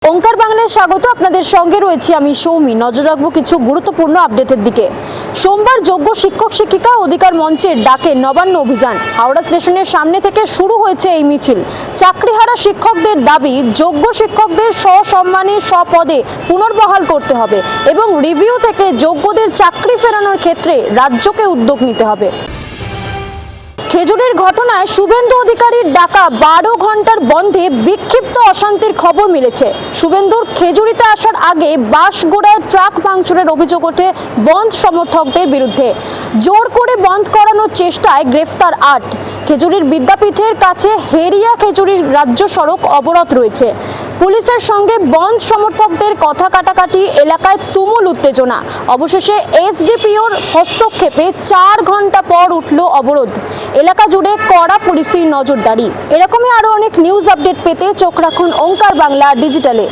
ओंकार बांगलाय स्वागत आपनादेर संगे रयेछि आमि सौमी। नजर राखबो किछु गुरुत्वपूर्ण आपडेटेर दिके। सोमवार योग्य शिक्षक शिक्षिका अधिकार मंचेर डाके नबान्न अभियान हावड़ा स्टेशनेर सामने थेके शुरू हयेছে এই মিছিল। চাকরিহারা শিক্ষকদের দাবি যোগ্য শিক্ষকদের সসম্মানে সপদে পুনর্বহাল করতে হবে এবং রিভিউ থেকে যোগ্যদের চাকরি ফেরানোর ক্ষেত্রে রাজ্যকে উদ্যোগ নিতে হবে। খেজুরের ঘটনায় শুভেন্দু অধিকারীর ডাকা 12 ঘন্টার বন্ধে বিক্ষিপ্ত অশান্তির খবর মিলেছে। শুভেন্দুর খেজুরিতে আসার আগে বাঁশগোড়ায় ট্রাক ভাঙচুরের অভিযোগ ওঠে বন্ধ সমর্থকদের বিরুদ্ধে। জোর করে বন্ধ করানোর চেষ্টায় গ্রেফতার 8। খেজুরির বিদ্যাপীঠের কাছে হেরিয়া খেজুরির রাজ্য সড়ক অবরোধ রয়েছে। পুলিশের সঙ্গে বন্ধ সমর্থকদের কথা কাটাকাটি এলাকায় তুমুল উত্তেজনা। অবশেষে এসডিপিওর হস্তক্ষেপে 4 ঘন্টা পর উঠল অবরোধ। এলাকা জুড়ে কড়া পুলিশের নজরদারি। এরকমই আরো অনেক নিউজ আপডেট পেতে চোখ রাখুন ওঙ্কার বাংলা ডিজিটালে।